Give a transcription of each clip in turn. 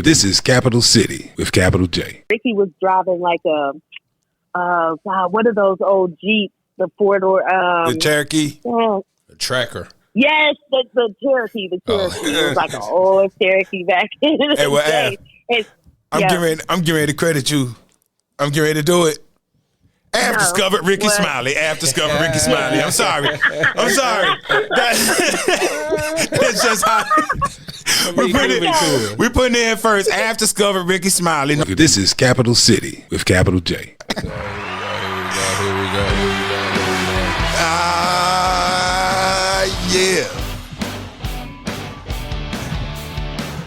This is Capital City with Capital J. Rickey was driving like God, what are those old Jeeps? The four-door, the Cherokee? Yeah. The Tracker. Yes, the Cherokee. The Cherokee. It was like an old Cherokee back in the day. I'm getting ready to credit you. I'm getting ready to do it. I've discovered Rickey Smiley. I've discovered Rickey Smiley. I'm sorry. That's just how we putting it in first. I've discovered Rickey Smiley. This is Capital City with Capital J. Here we go. Yeah.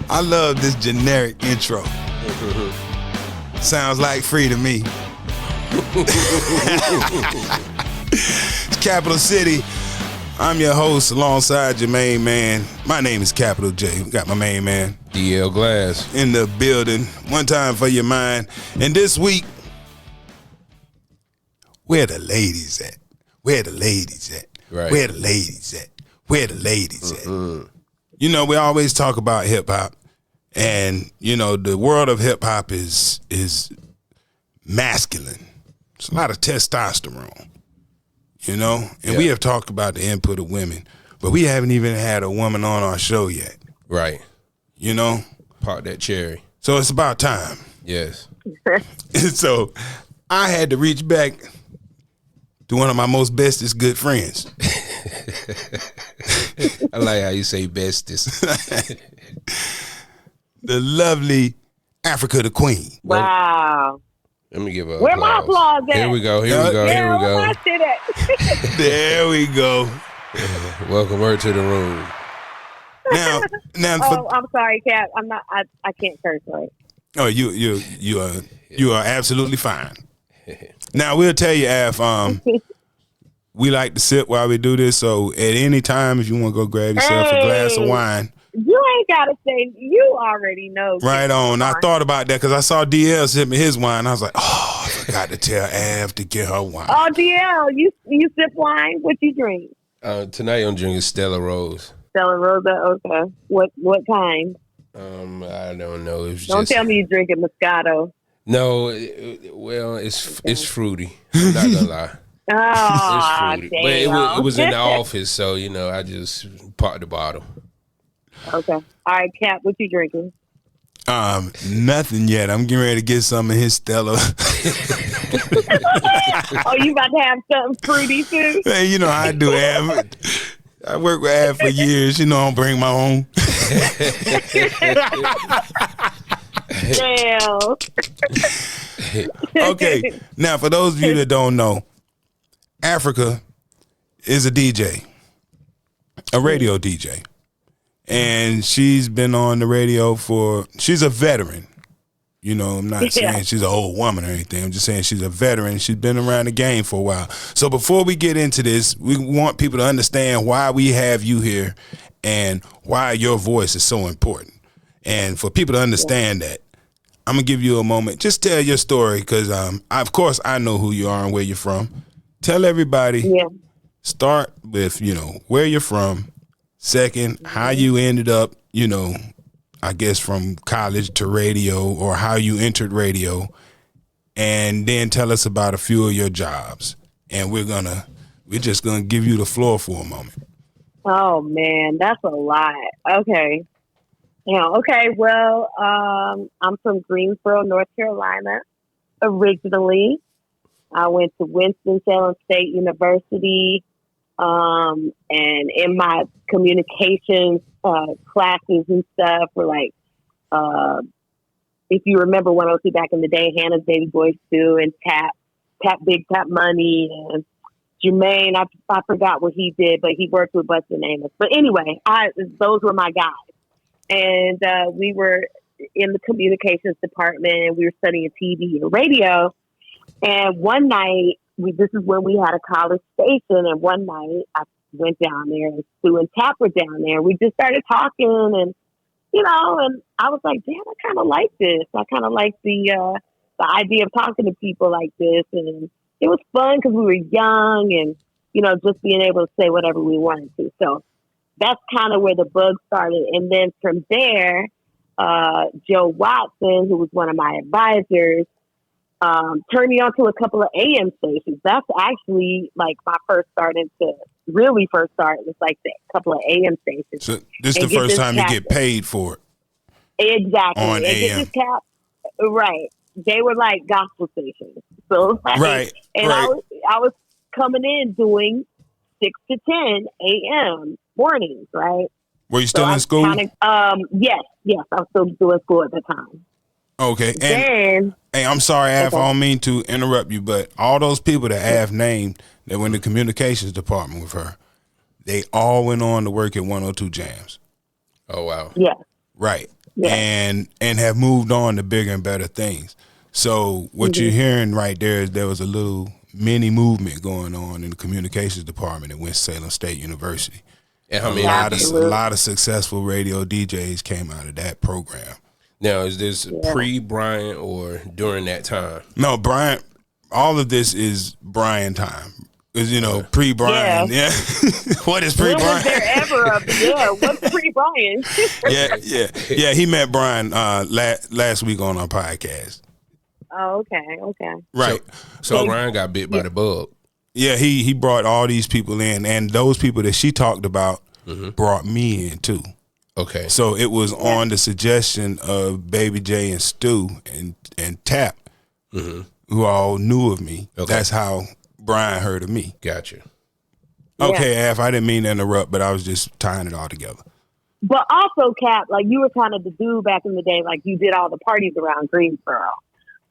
I love this generic intro. Sounds like free to me. It's Capital City. I'm your host alongside your main man. My name is Capital J. We got my main man DL Glass in the building. One time for your mind. And this week, where the ladies at? Where the ladies at? Right. Where the ladies at? Where the ladies at? You know, we always talk about hip hop, and you know the world of hip hop is masculine. It's a lot of testosterone, you know? And we have talked about the input of women, but we haven't even had a woman on our show yet. Right. You know? Pop that cherry. So it's about time. Yes. So I had to reach back to one of my most bestest good friends. I like how you say bestest. The lovely Africa the Queen. Wow. Let me give her Where my applause at? Here we go. Where my shit at? There we go. Welcome her to the room. Now. I'm sorry, Cap. I'm not. I can't curse, right? Oh, you are absolutely fine. Now we'll tell you, Af. We like to sip while we do this. So at any time, if you want to go grab yourself a glass of wine. You ain't got to say, you already know. Right on. I thought about that because I saw DL sip me his wine. I was like, oh, I forgot to tell Av to get her wine. Oh, DL, you sip wine? What you drink? Tonight I'm drinking Stella Rose. Stella Rosa, okay. What kind? I don't know. Don't tell me you're drinking Moscato. No, it's fruity. I'm not gonna lie. Oh, it's fruity. But it was in the office, so you know I just popped the bottle. Okay. All right, Cap, what you drinking? Nothing yet. I'm getting ready to get some of his Stella. Oh, you about to have something fruity too? Hey, you know how I do, Av. I work with Av for years. You know I don't bring my own. Damn. Okay. Now, for those of you that don't know, Africa is a DJ, a radio DJ. And she's been on the radio she's a veteran. You know, I'm not saying she's an old woman or anything. I'm just saying she's a veteran. She's been around the game for a while. So before we get into this, we want people to understand why we have you here and why your voice is so important. And for people to understand that, I'm going to give you a moment. Just tell your story because, of course, I know who you are and where you're from. Tell everybody. Yeah. Start with, where you're from. Second, how you ended up, I guess from college to radio or how you entered radio. And then tell us about a few of your jobs. And we're just going to give you the floor for a moment. Oh, man, that's a lot. Okay. Okay. Well, I'm from Greensboro, North Carolina, originally. I went to Winston-Salem State University. And in my communications classes and stuff were like, if you remember 102 back in the day, Hannah's Baby Boy Stew and Tap Big Tap Money and Jermaine. I forgot what he did, but he worked with Busta Amos. But anyway, those were my guys. And we were in the communications department and we were studying TV and radio. And one night, this is when we had a college station, and one night I went down there and Sue and Tap were down there. We just started talking and, and I was like, damn, I kind of like this. I kind of like the idea of talking to people like this. And it was fun because we were young and, just being able to say whatever we wanted to. So that's kind of where the bug started. And then from there, Joe Watson, who was one of my advisors, turned me on to a couple of AM stations. That's actually like my first start was like the couple of AM stations. So this is the first time you get paid for it. Exactly. On and AM. get this cap, right. They were like gospel stations. So like, Right. And right. I was coming in doing 6 to 10 AM mornings, right? Were you still in school? Yes, I was still doing school at the time. Okay. And Then, hey, I'm sorry, Af, Okay. I don't mean to interrupt you, but all those people that Af named that were in the communications department with her, they all went on to work at 102 Jams. Oh wow. yes, Right. Yeah. And have moved on to bigger and better things. So what you're hearing right there is there was a little mini movement going on in the communications department at Winston-Salem State University. And how many? A lot of successful radio DJs came out of that program. Now, is this pre-Brian or during that time? No, Brian, all of this is Brian time. Is pre-Brian. Yeah. What is when pre-Brian? was there ever what's pre-Brian? Yeah. He met Brian last week on our podcast. Oh, okay. Right. So Brian got bit by the bug. Yeah, he brought all these people in, and those people that she talked about brought me in too. Okay. So it was on the suggestion of Baby J and Stu and Tap, who all knew of me. Okay. That's how Brian heard of me. Gotcha. Okay, Af, I didn't mean to interrupt, but I was just tying it all together. But also, Cap, like you were kind of the dude back in the day, like you did all the parties around Greensboro.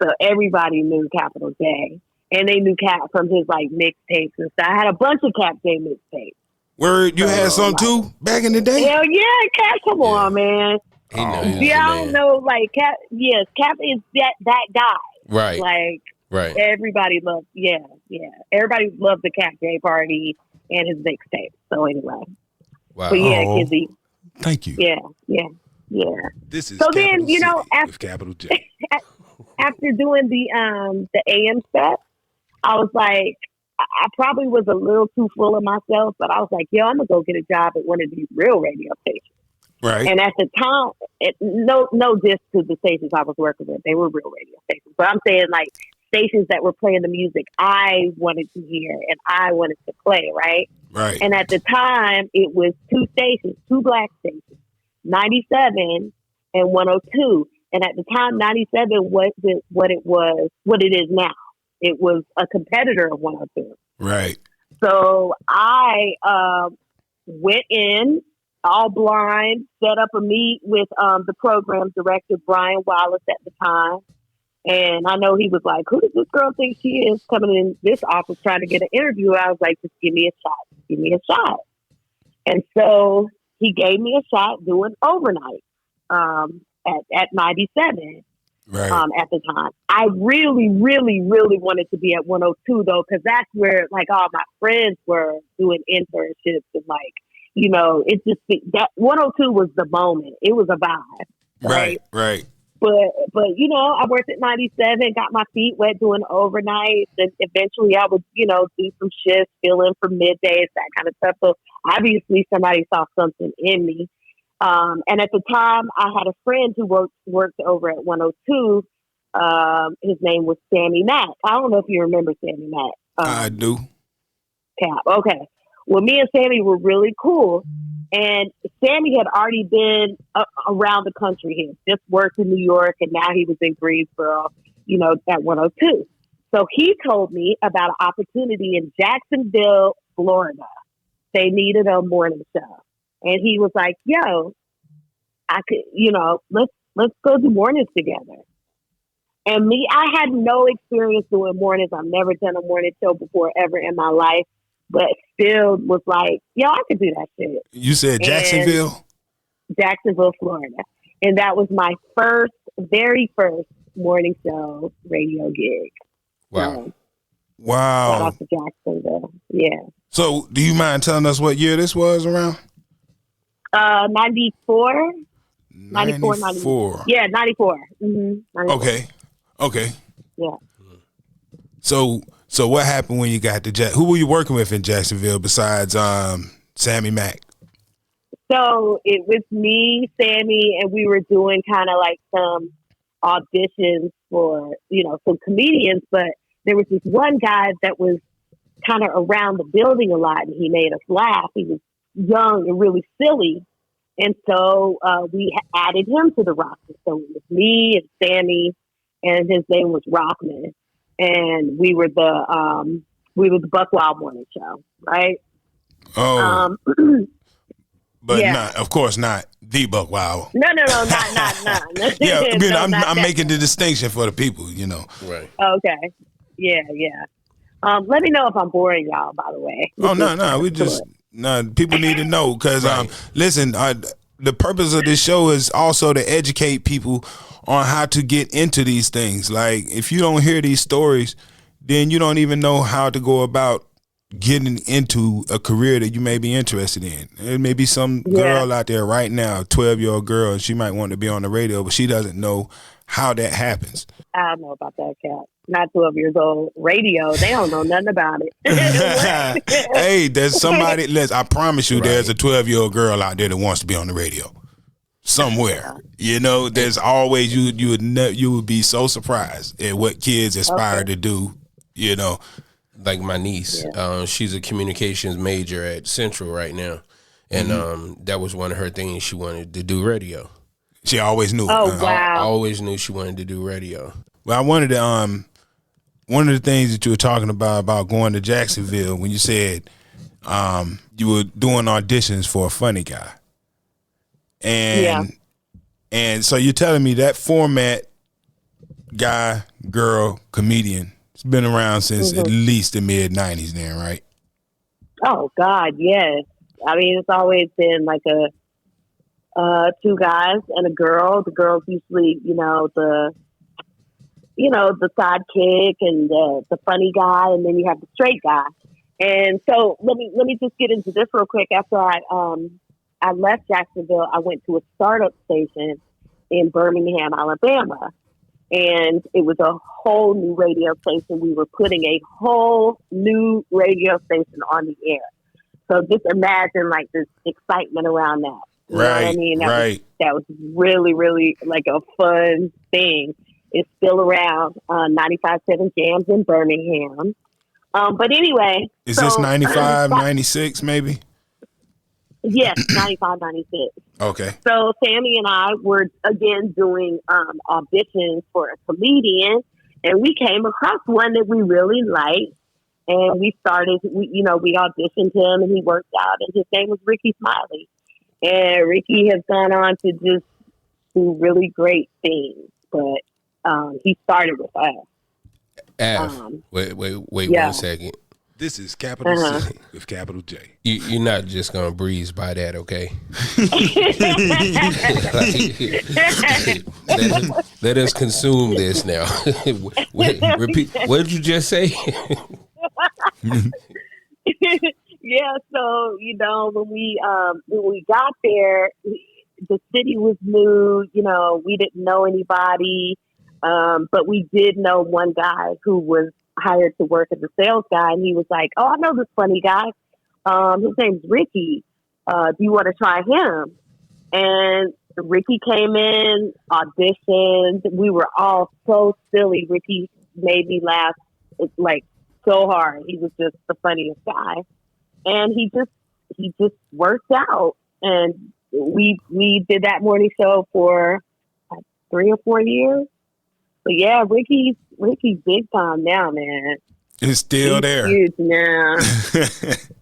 So everybody knew Capital J. And they knew Cap from his like mixtapes and stuff. I had a bunch of Cap J mixtapes. Word, you had some too back in the day? Hell yeah, Cap, come on, man. He knows Yeah, I don't know, like Cap. Yes, Cap is that guy. Right. Like Right. everybody loved. Yeah. Everybody loved the Cap J party and his mixtape. So anyway, Wow. but yeah, Oh. Kizzy. Thank you. Yeah. This is So then, Capital you know, City with capital J. After doing the AM stuff, I was like, I probably was a little too full of myself, but I was like, yo, I'm gonna go get a job at one of these real radio stations. Right. And at the time, no diss to the stations I was working with, they were real radio stations. But I'm saying like stations that were playing the music I wanted to hear and I wanted to play, right? Right. And at the time, it was two black stations, 97 and 102. And at the time, 97 wasn't what it is now. It was a competitor of 102. Right. So I went in all blind, set up a meet with the program director, Brian Wallace, at the time. And I know he was like, who does this girl think she is coming in this office trying to get an interview? I was like, just give me a shot. And so he gave me a shot doing overnight at 97. Right. At the time. I really, really, really wanted to be at 102 though, because that's where like all my friends were doing internships and like, you know, it just that 102 was the moment. It was a vibe. Right. But you know, I worked at 97, got my feet wet doing overnight, and eventually I would, you know, do some shifts, fill in for middays, that kind of stuff. So obviously somebody saw something in me. And at the time, I had a friend who worked over at 102. His name was Sammy Mack. I don't know if you remember Sammy Mack. I do. Cap. Okay. Well, me and Sammy were really cool. And Sammy had already been around the country. He had just worked in New York, and now he was in Greensboro, you know, at 102. So he told me about an opportunity in Jacksonville, Florida. They needed a morning show. And he was like, yo, I could, you know, let's go do mornings together. And me, I had no experience doing mornings. I've never done a morning show before ever in my life, but still was like, yo, I could do that shit. You said Jacksonville? Jacksonville, Florida. And that was my very first morning show radio gig. Wow. Shout Wow. out to Jacksonville. Yeah. So do you mind telling us what year this was around? 94. 94. Yeah, 94. Mm-hmm. 94. Okay. Yeah. So what happened when you got to Who were you working with in Jacksonville besides Sammy Mack? So it was me, Sammy, and we were doing kind of like some auditions for, some comedians. But there was this one guy that was kind of around the building a lot, and he made us laugh. He was young and really silly. And so we added him to the roster. So it was me and Sammy, and his name was Rockman. And we were the Buck Wild Morning Show, right? Oh. But yeah. not, of course, not the Buck Wild. No, not. Yeah, I mean, No, I'm making the distinction for the people, Right. Okay. Yeah. Let me know if I'm boring y'all, by the way. Oh, no. People need to know because, listen, the purpose of this show is also to educate people on how to get into these things. Like, if you don't hear these stories, then you don't even know how to go about getting into a career that you may be interested in. There may be some girl out there right now, 12-year-old girl, and she might want to be on the radio, but she doesn't know how that happens. I don't know about that, Cat. Not 12 years old. Radio, they don't know nothing about it. Hey, there's somebody, I promise you, there's a 12-year-old girl out there that wants to be on the radio. Somewhere. There's always, you would be so surprised at what kids aspire to do, Like my niece, she's a communications major at Central right now, and that was one of her things. She wanted to do radio. She always knew. Oh, wow. I always knew she wanted to do radio. Well, I wanted to, one of the things that you were talking about going to Jacksonville, when you said you were doing auditions for a funny guy, and so you're telling me that format, guy, girl, comedian, it's been around since at least the mid-90s then, right? Oh, God, yes. I mean, it's always been like two guys and a girl. The girl's usually, the sidekick and the funny guy, and then you have the straight guy. And so let me just get into this real quick. After I left Jacksonville, I went to a startup station in Birmingham, Alabama. And it was a whole new radio station. We were putting a whole new radio station on the air. So just imagine like this excitement around that. You know what I mean? That was really, really like a fun thing. It's still around 95.7 Jams in Birmingham. But anyway. Is this 95, 96 maybe? Yes, 95, 96. Okay. So Sammy and I were, again, doing auditions for a comedian, and we came across one that we really liked, and we auditioned him, and he worked out, and his name was Rickey Smiley. And Rickey has gone on to just do really great things, but he started with us. Wait 1 second. This is capital C with capital J. You're not just gonna breeze by that, okay? Let us consume this now. Repeat. What did you just say? Yeah. So when we got there, the city was new. We didn't know anybody, but we did know one guy who was hired to work as a sales guy, and he was like, "Oh, I know this funny guy. His name's Rickey. Do you want to try him?" And Rickey came in, auditioned. We were all so silly. Rickey made me laugh like so hard. He was just the funniest guy, and he just worked out. And we did that morning show for like 3 or 4 years. But yeah, Rickey's big time now, man. It's still He's there. Huge now.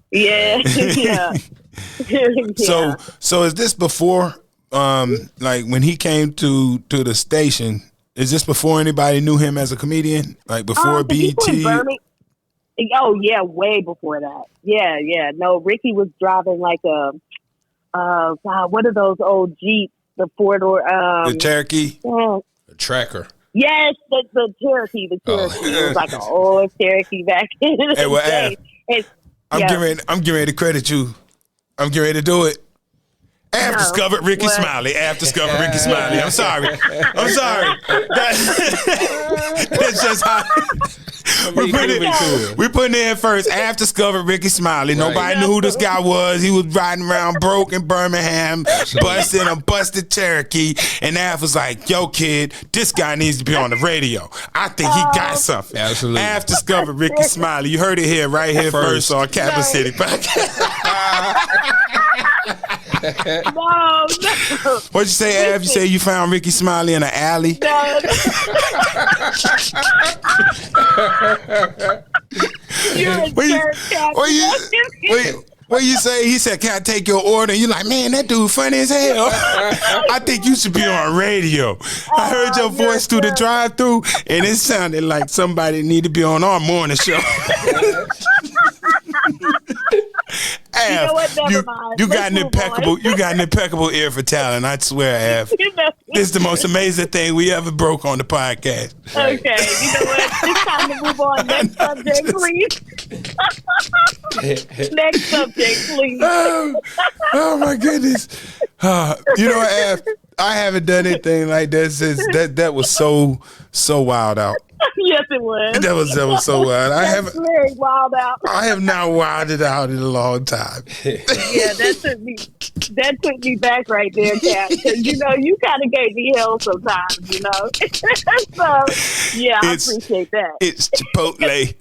Yeah. So is this before, like when he came to the station? Is this before anybody knew him as a comedian? Like before BET? Oh yeah, way before that. Yeah. No, Rickey was driving like what are those old Jeeps? The 4-door. The Cherokee. Yeah. A tracker. Yes, the Cherokee. The Cherokee. It was like an old Cherokee back in the day. I'm getting ready to credit you. I'm getting ready to do it. I have discovered Rickey Smiley. I have discovered Rickey Smiley. I'm sorry. That's just how. We putting in first. Af discovered Rickey Smiley. Nobody knew who this guy was. He was riding around broke in Birmingham, busting a busted Cherokee. And Af was like, yo, kid, this guy needs to be on the radio. I think he got something. Absolutely. Af discovered Rickey Smiley. You heard it here, right here first on Capital City Podcast. No. What'd you say, Av? You say you found Rickey Smiley in an alley? No. You're a jerk, Captain. What you say? He said, "Can I take your order?" And you're like, "Man, that dude funny as hell. I think you should be on radio." I heard your voice through the drive-thru, and it sounded like somebody need to be on our morning show. Av, you know what? Never mind. You got an impeccable ear for talent. I swear, Av. This is the most amazing thing we ever broke on the podcast. Okay, you know what? It's time to move on. Next subject, please. Next subject, please. Oh my goodness. You know, Av, I haven't done anything like that since that was so wild out. Yes, it was. That was so wild. That's very wild out. I have not wilded out in a long time. Yeah, that took me back right there, Kat. Because you know, you kind of gave me hell sometimes, you know. So yeah, I appreciate that. It's Chipotle.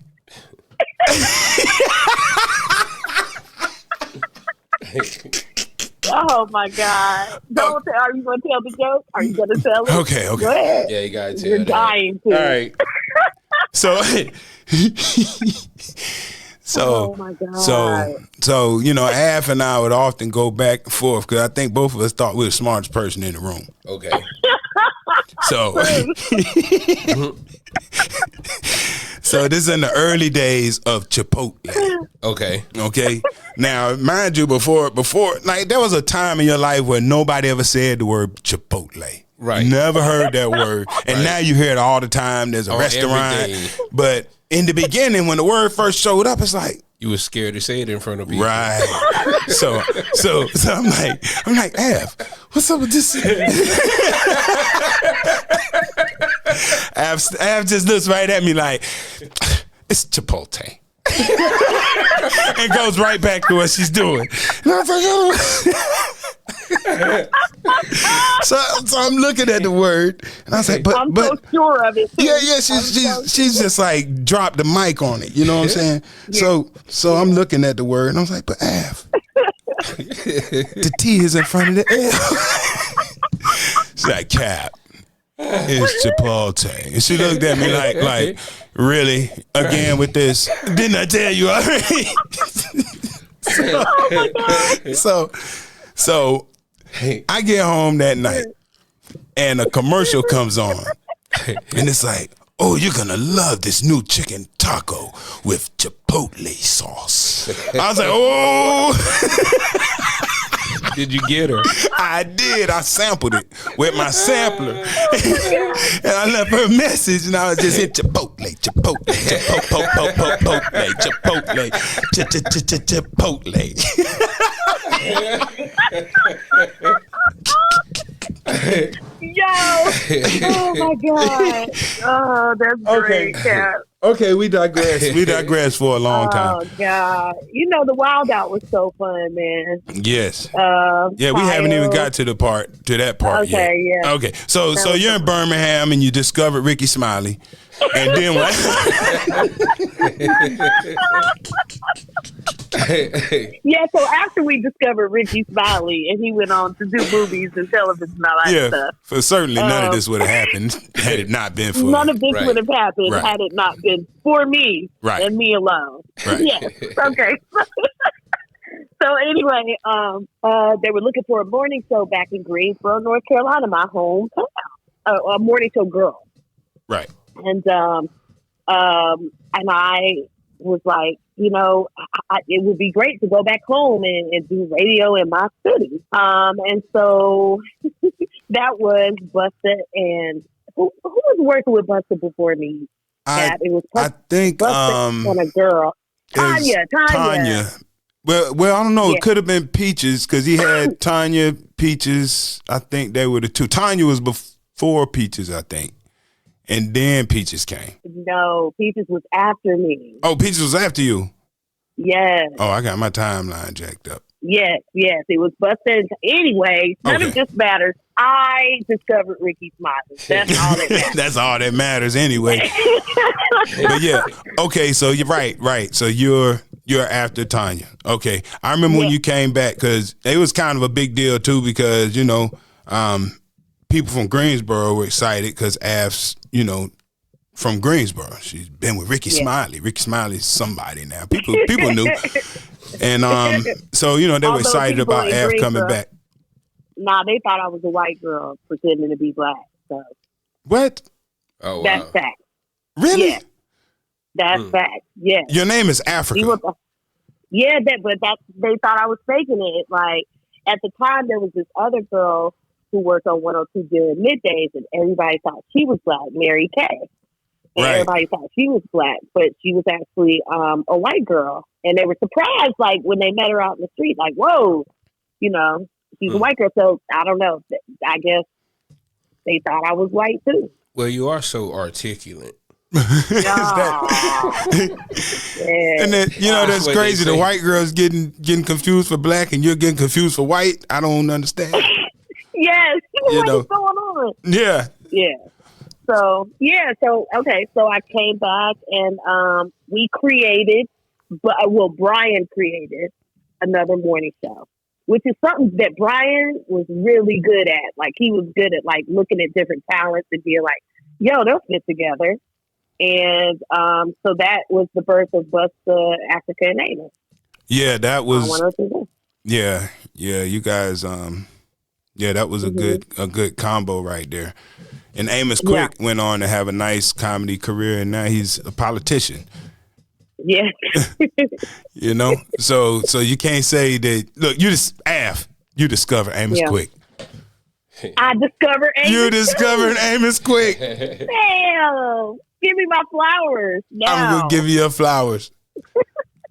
Oh my God! Are you going to tell the joke? Are you going to tell it? Okay. Go ahead. Yeah, you got to tell. You're dying to. All right. Oh my God. So you know, Af and I would often go back and forth because I think both of us thought we were the smartest person in the room. Okay. So, so this is in the early days of Chipotle. Okay. Now, mind you, before, like there was a time in your life where nobody ever said the word Chipotle. Right. Never heard that word, and now you hear it all the time. There's a restaurant, but in the beginning, when the word first showed up, it's like you were scared to say it in front of people. right. So I'm like, Av, what's up with this? Av just looks right at me like, it's Chipotle. And goes right back to what she's doing. And I was like, oh. so I'm looking at the word, and I was like, but so sure of it. Too. Yeah. She's just like dropped the mic on it. You know what I'm saying? Yeah. So I'm looking at the word, and I was like, but Av, the T is in front of the L. She's like, Cap, it's Chipotle. And she looked at me like, really? Again with this? Didn't I tell you already? So I get home that night, and a commercial comes on, and it's like, oh, you're gonna love this new chicken taco with Chipotle sauce. I was like, oh. Did you get her? I did. I sampled it with my sampler. And I left her a message, and I was just hit Chipotle. Yo! Oh my God! Oh, that's great, Kat. Okay, we digress for a long time. Oh God! You know the Wild Out was so fun, man. Yes. We haven't even got to that part yet. Okay, yeah. Okay, so you're in Birmingham and you discovered Rickey Smiley, and then what? Yeah, so after we discovered Rickey Smiley, and he went on to do movies and television and all that stuff. For certainly none of this would have happened had it not been for none of this would have happened had it not been for me and me alone. Right. Yes. Okay. So anyway, they were looking for a morning show back in Greensboro, North Carolina, my hometown. A morning show girl. Right. And I was like, you know, it would be great to go back home and do radio in my city. And so that was Busta, and who was working with Busta before me? I think Busta and a girl, Tanya. Well, I don't know. Yeah. It could have been Peaches because he had Tanya, Peaches. I think they were the two. Tanya was before Peaches, I think. and then Peaches came. No, Peaches was after me. Oh, Peaches was after you. Yes. Oh, I got my timeline jacked up. Yes. It was busted. Anyway, none of this matters. I discovered Rickey Smiley. That's all that matters. That's all that matters anyway. But yeah, okay, so you're right. So you're after Tanya. Okay. I remember when you came back, because it was kind of a big deal too, because, you know, people from Greensboro were excited because Av's, you know, from Greensboro. She's been with Rickey Smiley. Rickey Smiley's somebody now. People knew. And so, you know, they were excited about Av coming back. Nah, they thought I was a white girl pretending to be black. So what? Oh, wow. That's fact. Really? Yeah. That's fact. Yeah. Your name is Africa. But they thought I was faking it. Like, at the time, there was this other girl who worked on 102 during middays, and everybody thought she was black, Mary Kay. And everybody thought she was black, but she was actually a white girl. And they were surprised, like, when they met her out in the street, like, whoa, you know, she's a white girl. So, I don't know. I guess they thought I was white, too. Well, you are so articulate. And then, you know, that's crazy. The white girl's getting confused for black, and you're getting confused for white. I don't understand. Yes, what is going on? Yeah. So I came back, and we created, Brian created another morning show, which is something that Brian was really good at. Like, he was good at, like, looking at different talents and being like, yo, they'll fit together. And so that was the birth of Busta, Africa, and Amos. Yeah, that was. Yeah, you guys. That was a good combo right there. And Amos Quick went on to have a nice comedy career, and now he's a politician. Yeah. You know, so you can't say that. Look, you discovered Amos Quick. I discovered Amos. You discovered Amos Quick. Damn. Give me my flowers now. I'm going to give you your flowers.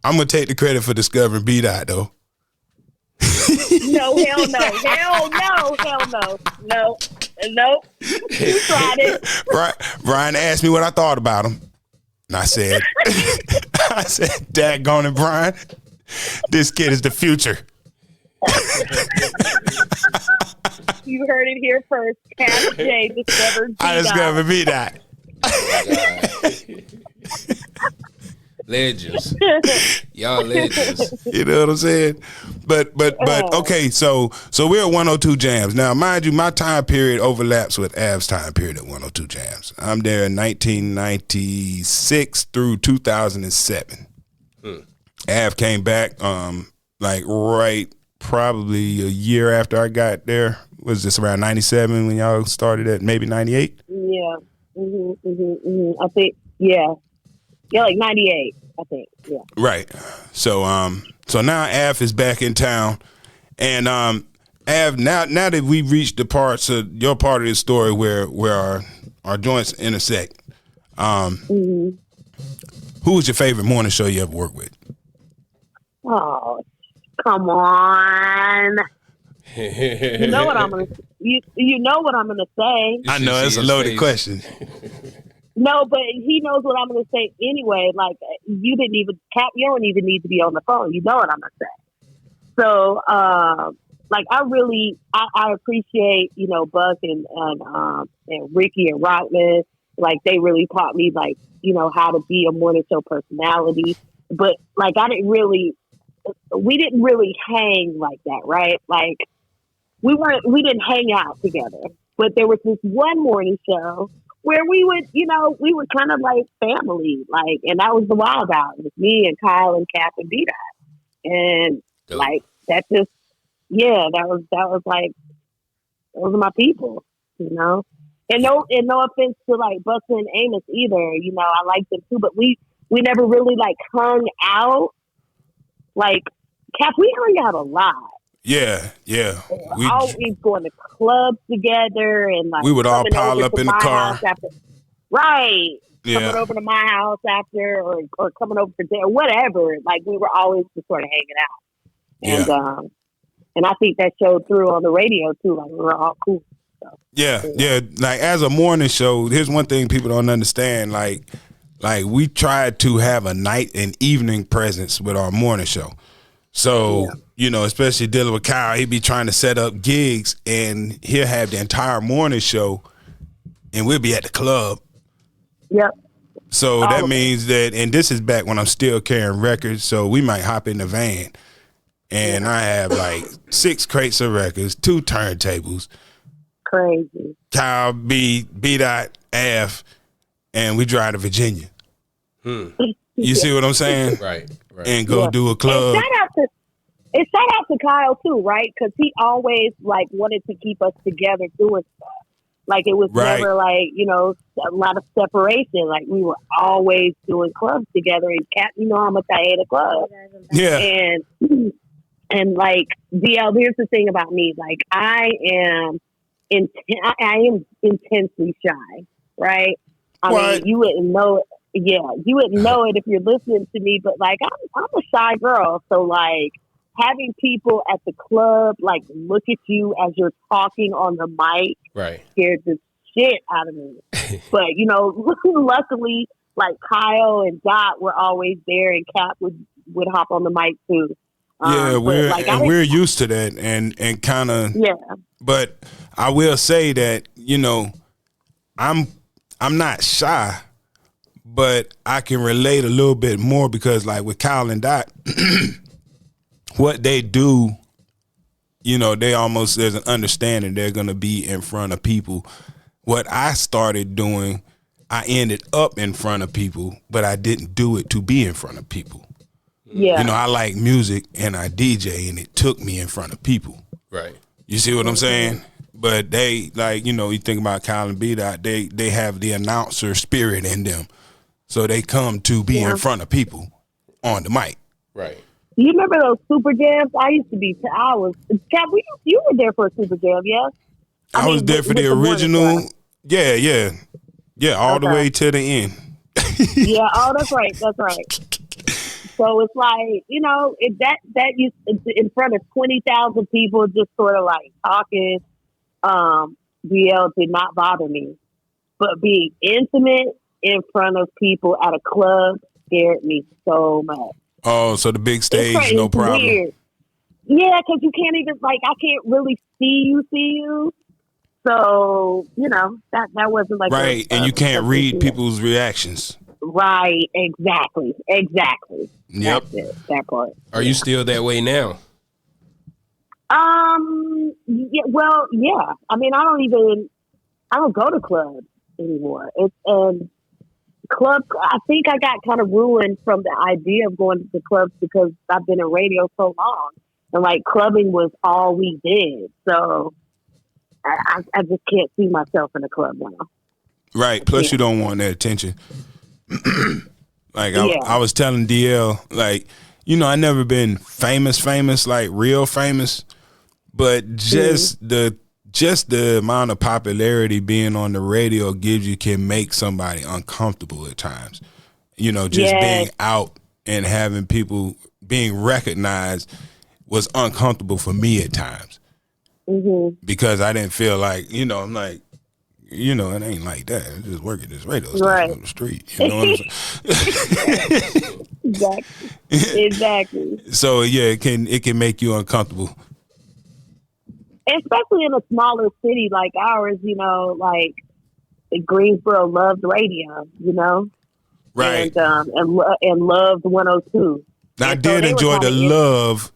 I'm going to take the credit for discovering B-Dot, though. No, hell no. Hell no. No. Nope. You tried it. Brian asked me what I thought about him. And I said, daggone it, Brian. This kid is the future. You heard it here first. Cass J discovered B-Dot. I discovered B-Dot. Legends. Y'all legends. You know what I'm saying? But okay, so we're at 102 Jams. Now, mind you, my time period overlaps with Av's time period at 102 Jams. I'm there in 1996 through 2007. Av came back probably a year after I got there. Was this around 97 when y'all started at maybe 98? Yeah. I think, like 98, I think, yeah. Right. So now Av is back in town, and Av, now that we've reached the parts of your part of the story where our joints intersect, who was your favorite morning show you ever worked with? Oh, come on. You know what I'm gonna say. I know it's a loaded question. No, but he knows what I'm gonna say anyway. Like, you don't even need to be on the phone. You know what I'm gonna say. So, like, I appreciate, you know, Buck and Rickey and Rockman. Like, they really taught me, like, you know, how to be a morning show personality. But like, we didn't really hang like that, right? Like, we didn't hang out together, but there was this one morning show where we would kind of like family, like, and that was the Wild Out. It was me and Kyle and Cap and B-Dot. And like, that just, that was like, those are my people, you know? And no offense to like Busta and Amos either, you know, I like them too, but we never really like hung out. Like, Cap, we hung out a lot. Yeah. We always going to clubs together, and like, we would all pile up in the car. Right. Yeah. Coming over to my house after, or coming over for dinner, whatever. Like, we were always just sort of hanging out. And I think that showed through on the radio too. Like, we were all cool. So Yeah. Like as a morning show, here's one thing people don't understand. Like we tried to have a night and evening presence with our morning show. So, especially dealing with Kyle, he'd be trying to set up gigs and he'll have the entire morning show and we'll be at the club. Yep. So that means that, and this is back when I'm still carrying records, so we might hop in the van and I have like 6 crates of records, 2 turntables. Crazy. Kyle, B.Dot, F, and we drive to Virginia. You see what I'm saying? Right. And go do a club. And shout out to Kyle too, right? Because he always like wanted to keep us together doing stuff. Like it was never like, a lot of separation. Like we were always doing clubs together. And Cat, how much I hate a club. Yeah. And like DL, here's the thing about me. Like I am intensely shy, right? I mean, you wouldn't know it. Yeah, you wouldn't know it if you're listening to me, but like I'm a shy girl, so like having people at the club like look at you as you're talking on the mic scared the shit out of me. But luckily, like Kyle and Dot were always there, and Cap would hop on the mic too. We're used to that, and kind of But I will say that I'm not shy. But I can relate a little bit more because, like, with Kyle and Dot, what they do, they almost, there's an understanding they're going to be in front of people. What I started doing, I ended up in front of people, but I didn't do it to be in front of people. Yeah. I like music and I DJ, and it took me in front of people. Right. You see what I'm saying? But they, like, you think about Kyle and B-Dot, they have the announcer spirit in them. So they come to be in front of people on the mic. Right. You remember those super jams? I used to be. Cap, you were there for a super jam, yes? I was there for the original. Yeah, all the way to the end. Yeah. Oh, that's right. So it's like that used in front of 20,000 people, just sort of like talking. DL did not bother me, but being intimate in front of people at a club scared me so much. Oh, so the big stage, no problem. Weird. Yeah, because you can't even I can't really see you. So that wasn't like right, and you can't read people's reactions. Right, exactly. Yep, that's it, that part. Are you still that way now? Yeah, well, yeah. I mean, I don't go to clubs anymore. It's club. I think I got kind of ruined from the idea of going to the clubs because I've been in radio so long, and like clubbing was all we did. So I just can't see myself in a club now. Right. Plus, you don't want that attention. I was telling DL, like, I never been famous, like real famous, but just the amount of popularity being on the radio can make somebody uncomfortable at times. Being out and having people being recognized was uncomfortable for me at times. Because I didn't feel like, I'm like, it ain't like that. I just work at this radio station on the street. You know what I'm saying? Exactly. So yeah, it can make you uncomfortable. Especially in a smaller city like ours, like Greensboro loved radio, right? And loved 102. I did enjoy the love,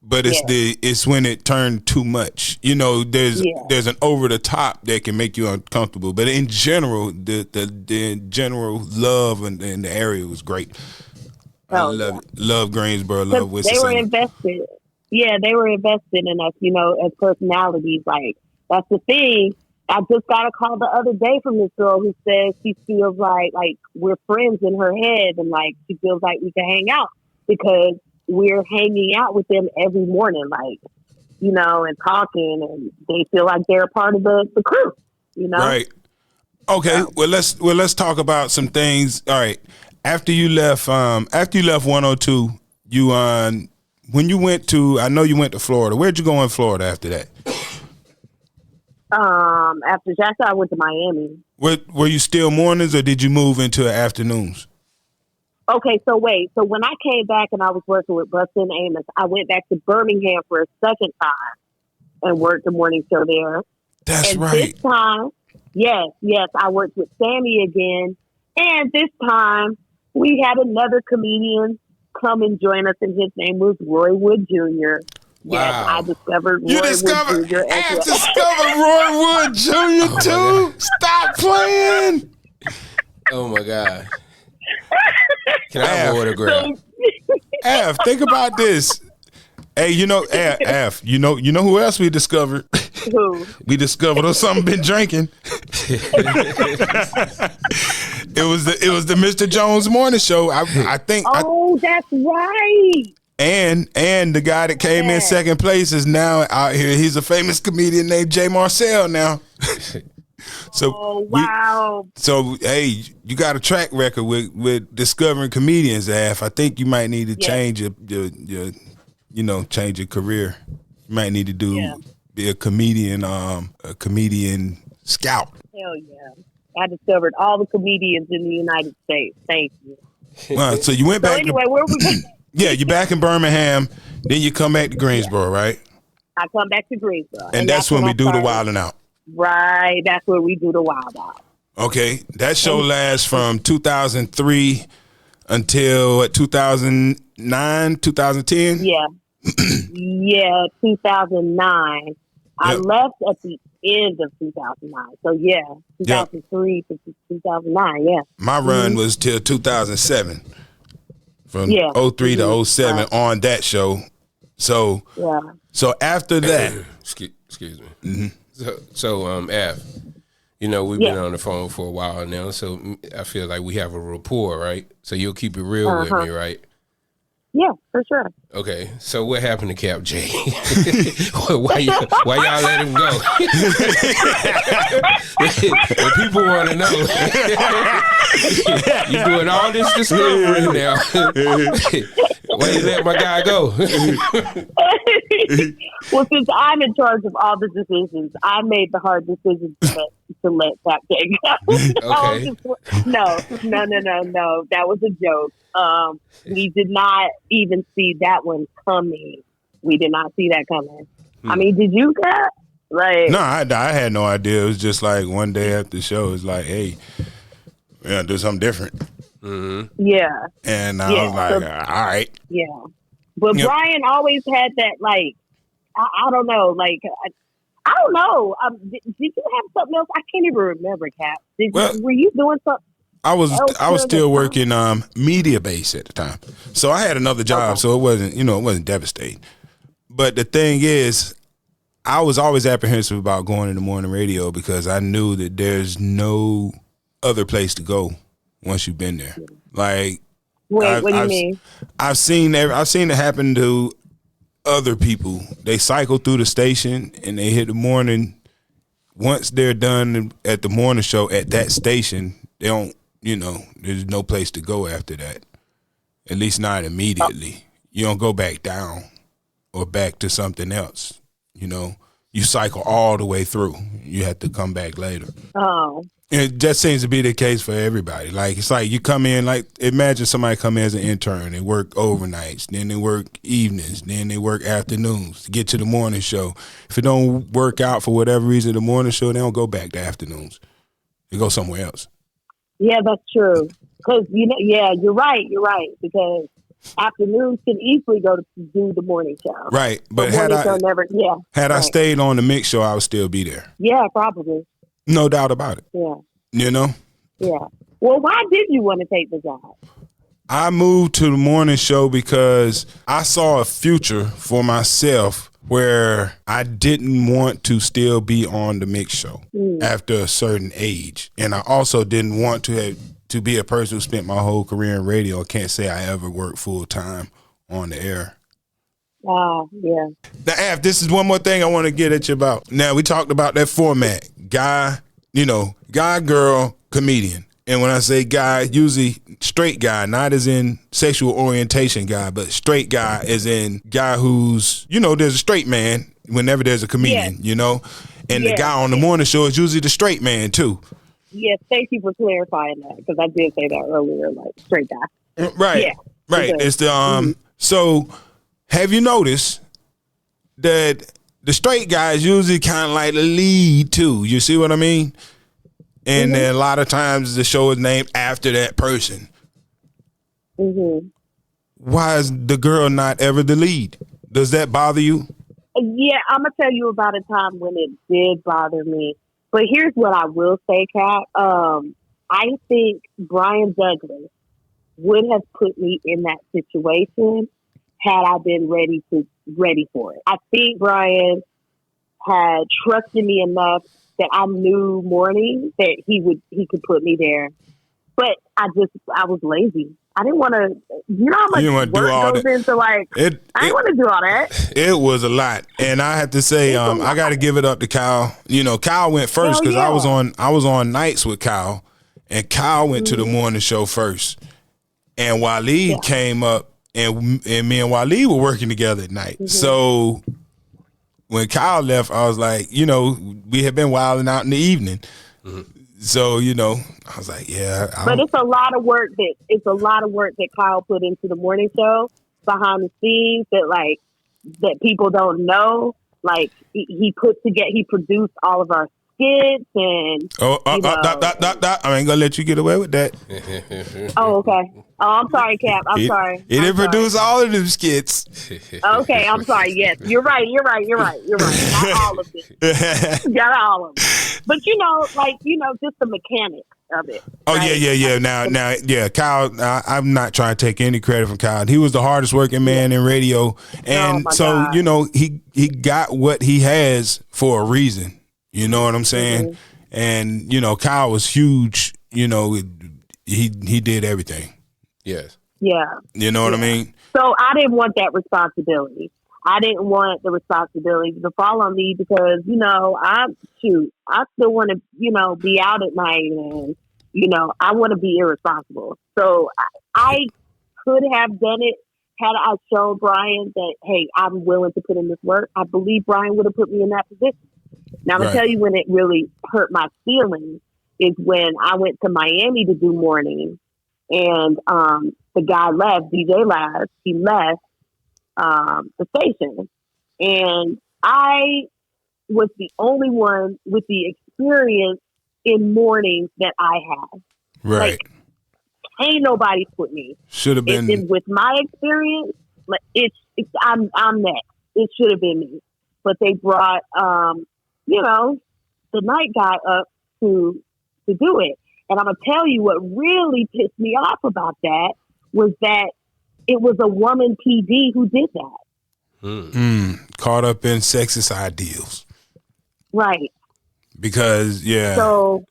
but it's when it turned too much. There's an over the top that can make you uncomfortable. But in general, the general love in the area was great. I love Greensboro, love Winston. They were invested. Yeah, they were invested in us, as personalities. Like, that's the thing. I just got a call the other day from this girl who says she feels like we're friends in her head, and like she feels like we can hang out because we're hanging out with them every morning, and talking, and they feel like they're a part of the crew, Right. Okay. Well, let's talk about some things. All right. After you left 102, when you went to, I know you went to Florida. Where'd you go in Florida after that? After Jackson, I went to Miami. Were you still mornings or did you move into afternoons? Okay, so wait. So when I came back and I was working with Buster and Amos, I went back to Birmingham for a second time and worked the morning show there. That's and right. This time, yes, I worked with Sammy again. And this time, we had another comedian come and join us, and his name was Roy Wood Jr. Wow. Yes, I discovered You Roy discovered, Wood Jr. as I well. discovered Roy Wood Jr. too. Stop playing. Oh my God. Can I have an autograph? F, think about this. Hey, you know, F, you know who else we discovered? Who? We discovered Osama been drinking. It was the Mr. Jones morning show. I think. Oh, that's right. And the guy that came in second place is now out here. He's a famous comedian named Jay Marcel now. So wow. Hey, you got a track record with discovering comedians, Af. I think you might need to change your change your career. You might need to be a comedian scout. Hell yeah. I discovered all the comedians in the United States. Thank you. So you went back. Anyway, where we going? Yeah, you're back in Birmingham. Then you come back to Greensboro, right? I come back to Greensboro. And that's when we do the Wildin' Out. Right. That's where we do the Wild Out. Okay. That show lasts from 2003 until 2009, 2010? Yeah. Yeah, 2009. I left at the end of 2009. So, 2003 to 2009, yeah. My run was till 2007. From 03 to 07 on that show. So after that. Excuse me. Mm-hmm. So, Af, we've been on the phone for a while now, so I feel like we have a rapport, right? So you'll keep it real with me, right? Yeah, for sure. Okay, so what happened to Cap J? why y'all let him go? Well, people want to know. You're doing all this discovery now. Why you let my guy go? Well, since I'm in charge of all the decisions, I made the hard decision to let Cap J go. Okay. No. That was a joke. We did not even see that one coming. We did not see that coming. I mean, did you, Cap? Like, no, I had no idea. It was just like one day after the show, it's like, hey, we're going to do something different. Mm-hmm. Yeah. And I was like, all right. Yeah. But Brian always had that, like, I don't know, like, I don't know. Did you have something else? I can't even remember, Cap. Were you doing something? I was still working media base at the time, so I had another job. So it wasn't devastating. But the thing is, I was always apprehensive about going into morning radio because I knew that there's no other place to go once you've been there. Like, wait, what do you mean? I've seen it happen to other people. They cycle through the station and they hit the morning. Once they're done at the morning show at that station, they don't. There's no place to go after that. At least not immediately. You don't go back down or back to something else. You cycle all the way through. You have to come back later. Oh. It just seems to be the case for everybody. Like, it's like you come in, like, imagine somebody come in as an intern. They work overnights, then they work evenings, then they work afternoons to get to the morning show. If it don't work out for whatever reason, the morning show, they don't go back to afternoons. They go somewhere else. Yeah, that's true. Because, you're right. Because afternoons can easily go to do the morning show. Right. But had I stayed on the mix show, I would still be there. Yeah, probably. No doubt about it. Yeah. Yeah. Well, why did you want to take the job? I moved to the morning show because I saw a future for myself where I didn't want to still be on the mix show after a certain age. And I also didn't want to be a person who spent my whole career in radio. I can't say I ever worked full time on the air. Yeah. Now, Af, this is one more thing I want to get at you about. Now, we talked about that format. Guy, girl, comedian. And when I say guy, usually straight guy, not as in sexual orientation guy, but straight guy as in guy who's, there's a straight man whenever there's a comedian, And the guy on the morning show is usually the straight man too. Yes, thank you for clarifying that because I did say that earlier, like straight guy. Right. Yeah. Right. It's the So have you noticed that the straight guys usually kind of like the lead too? You see what I mean? And then a lot of times the show is named after that person. Why is the girl not ever the lead? Does that bother you? Yeah, I'm gonna tell you about a time when it did bother me. But here's what I will say, Kat. I think Brian Douglas would have put me in that situation had I been ready for it. I think Brian had trusted me enough that I knew morning that he could put me there. But I was lazy. I didn't want to, how much work goes into I didn't want to do all that. It was a lot. And I have to say, I got to give it up to Kyle. Kyle went first because I was on nights with Kyle, and Kyle went to the morning show first. And Waleed came up, and me and Waleed were working together at night. So when Kyle left, I was like, we had been wilding out in the evening. So, I was like, yeah. But it's a lot of work that Kyle put into the morning show behind the scenes that people don't know. Like he produced all of our skits and I ain't gonna let you get away with that. Oh, okay. Oh, I'm sorry, Cap. I'm sorry. He didn't produce all of them skits. Okay, I'm sorry. Yes, you're right. Not all of it. Not all of it. But just the mechanics of it. Oh, right? yeah. Now, Kyle, I'm not trying to take any credit from Kyle. He was the hardest working man in radio. And God. He got what he has for a reason. You know what I'm saying? And, Kyle was huge. He did everything. Yes. Yeah. You know what I mean? So I didn't want that responsibility. I didn't want the responsibility to fall on me because, I still want to, be out at night and, I want to be irresponsible. So I could have done it had I shown Brian that, hey, I'm willing to put in this work. I believe Brian would have put me in that position. Now, I'm going to tell you when it really hurt my feelings is when I went to Miami to do morning and the guy left, DJ Laz, he left the station. And I was the only one with the experience in mornings that I had. Right. Like, ain't nobody put me. Should have been. And with my experience, I'm next. It should have been me. But they brought, the night guy up to do it. And I'm going to tell you what really pissed me off about that was that it was a woman PD who did that. Caught up in sexist ideals. Right. Because, yeah. So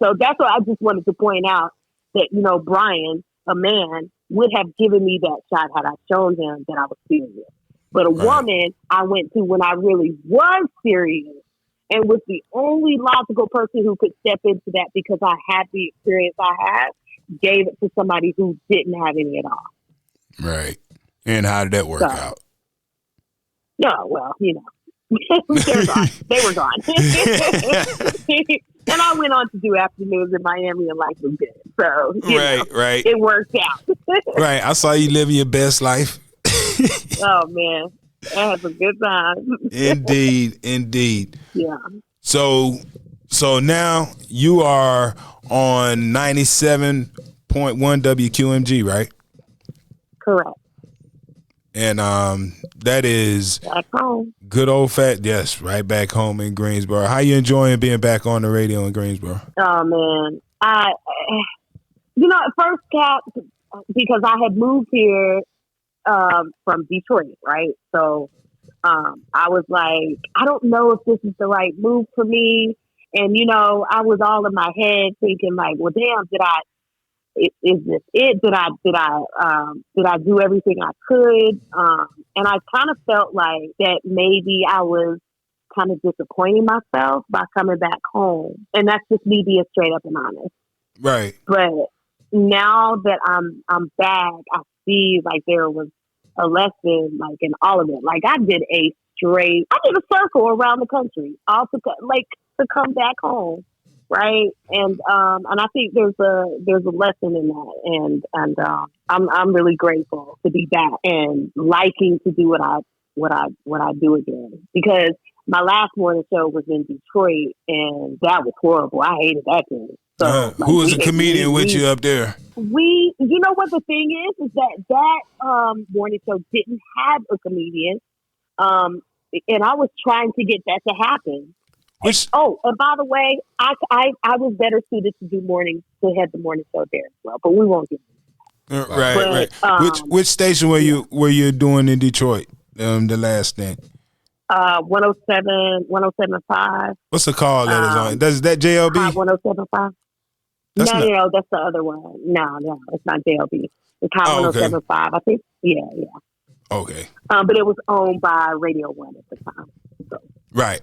that's what I just wanted to point out that, Brian, a man, would have given me that shot had I shown him that I was serious. But a woman I went to when I really was serious and was the only logical person who could step into that because I had the experience I had, gave it to somebody who didn't have any at all. Right. And how did that work out? No, well, they were gone. And I went on to do afternoons in Miami and life was good. So, right. It worked out. Right. I saw you living your best life. Oh, man. I had some good times. Indeed. Yeah. So now you are on 97.1 WQMG, right? Correct. And that is back home. Good old yes, right back home in Greensboro. How you enjoying being back on the radio in Greensboro? Oh man, at first, Cap, because I had moved here from Detroit, right? So I was like, I don't know if this is the right move for me, and I was all in my head thinking like, well, damn, is this it? Did I do everything I could? And I kind of felt like that maybe I was kind of disappointing myself by coming back home. And that's just me being straight up and honest. Right. But now that I'm back, I see like there was a lesson like in all of it. Like I did a straight. I did a circle around the country, all to come back home, right? And I think there's a lesson in that, and I'm really grateful to be back and liking to do what I do again, because my last morning show was in Detroit, and that was horrible. I hated that thing. So, who was a comedian with you up there? You know what the thing is that morning show didn't have a comedian, and I was trying to get that to happen. And by the way, I was better suited to do to head the morning show there as well, but we won't get there. Right. Which station were you doing in Detroit? The last thing. 107.5. What's the call that is on? Is that JLB? 107.5. No, that's the other one. No, it's not JLB. It's Hot 107.5. I think. Yeah. Okay. But it was owned by Radio One at the time. So. Right.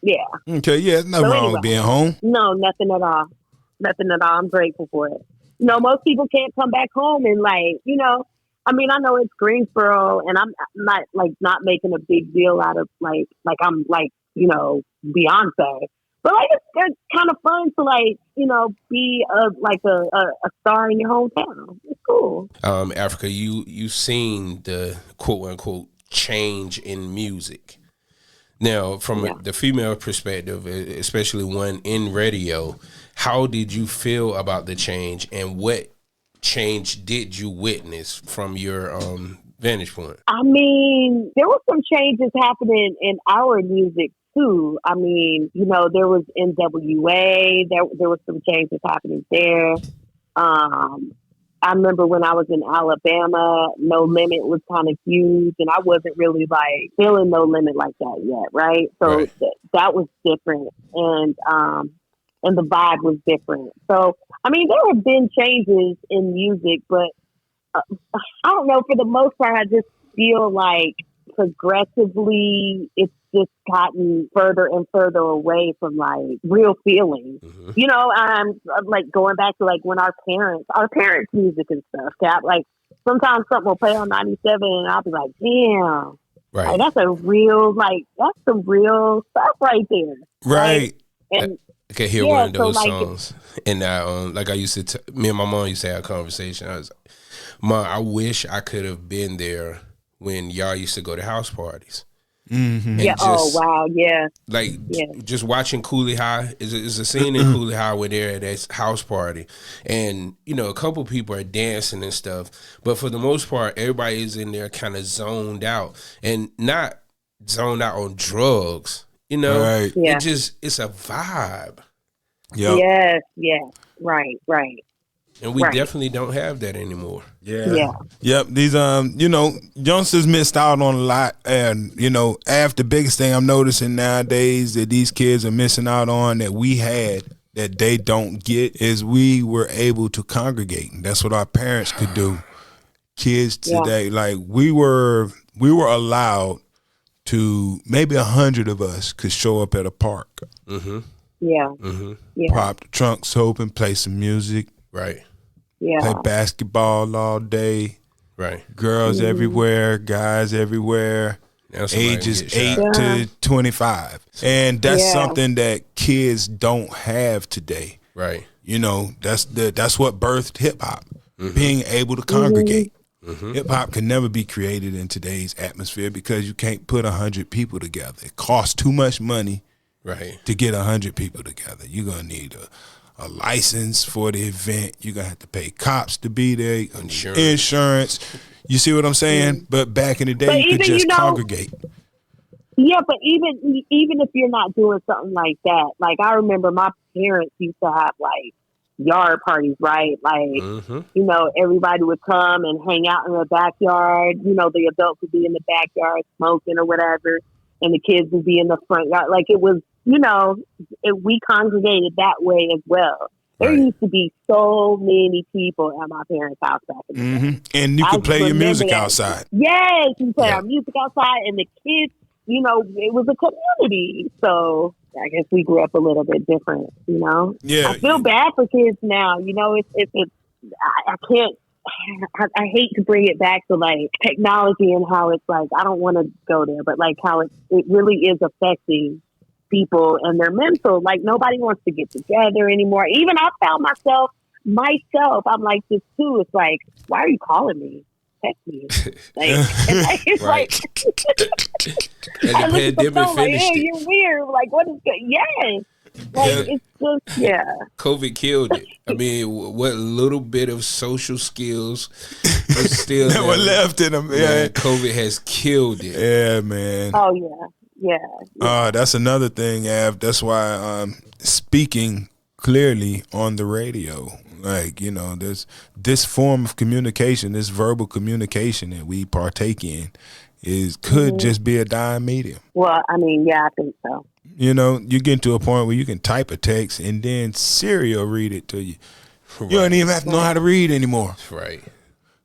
Yeah. Okay. Yeah, there's nothing wrong with being home. No, nothing at all. I'm grateful for it. Most people can't come back home and I mean, I know it's Greensboro, and I'm not making a big deal out of like I'm Beyonce, but it's kind of fun to be a star in your hometown. It's cool. Africa, you've seen the quote unquote change in music. Now, from the female perspective, especially one in radio, how did you feel about the change, and what change did you witness from your vantage point? I mean, there were some changes happening in our music too. I mean, there was NWA, there was some changes happening there. I remember when I was in Alabama, No Limit was kind of huge, and I wasn't really feeling No Limit like that yet, right? So that was different, and the vibe was different. So, I mean, there have been changes in music, but I don't know. For the most part, I just feel like progressively it's just gotten further and further away from real feelings. Mm-hmm. I'm going back to when our parents music and stuff. Sometimes something will play on 97 and I'll be like, damn. Right. That's some real stuff right there. Right. And I could hear one of those songs, and I used to. Me and my mom used to have a conversation. I was like, "Mom, I wish I could have been there when y'all used to go to house parties." Mm-hmm. Yeah. Wow. Yeah. Just watching Cooley High is a scene in Cooley High where they're at this house party, and a couple people are dancing and stuff, but for the most part, everybody is in there kind of zoned out, and not zoned out on drugs. Right. Yeah. It's a vibe. Yep. Yes. Yeah. Right. And we definitely don't have that anymore. Yeah. Yep. These youngsters missed out on a lot, and the biggest thing I'm noticing nowadays that these kids are missing out on that we had that they don't get is we were able to congregate. That's what our parents could do. Kids today, we were allowed to maybe 100 of us could show up at a park. Mm-hmm. Yeah. Mm-hmm. Yeah. Pop the trunks open, play some music. Right. Yeah. Play basketball all day. Right. Girls everywhere, guys everywhere. Ages 8 to 25. And that's something that kids don't have today. Right. That's what birthed hip hop. Mm-hmm. Being able to congregate. Mm-hmm. Hip hop can never be created in today's atmosphere because you can't put 100 people together. It costs too much money to get 100 people together. You're going to need a license for the event. You're going to have to pay cops to be there. Insurance. You see what I'm saying? Mm-hmm. But back in the day, you could just congregate. Yeah, but even if you're not doing something like that, I remember my parents used to have yard parties, right? Everybody would come and hang out in the backyard. The adults would be in the backyard smoking or whatever, and the kids would be in the front yard. It was, we congregated that way as well. There used to be so many people at my parents' house back in the day. And you could play your music outside. Yes, you play our music outside, and the kids, it was a community. So I guess we grew up a little bit different, Yeah. I feel bad for kids now. I I hate to bring it back to like technology and how it's like, I don't want to go there, but like how it really is affecting people and their mental. Like nobody wants to get together anymore. Even I found myself, I'm like this too. It's like, why are you calling me? Text me. Like, it's right. And the pandemic finished like, it. You're weird. Like, what is good? Yes. Like, it's just, yeah. COVID killed it. I mean, what little bit of social skills was still that were left in them. Yeah, COVID has killed it. Yeah, man. Oh yeah. That's another thing, Av. That's why speaking clearly on the radio, like, you know, there's this form of communication, this verbal communication that we partake in could just be a dying medium. Well, I mean, yeah, I think so. You know, you get to a point where you can type a text and then Siri will read it to you. Right. You don't even have to know how to read anymore. Right.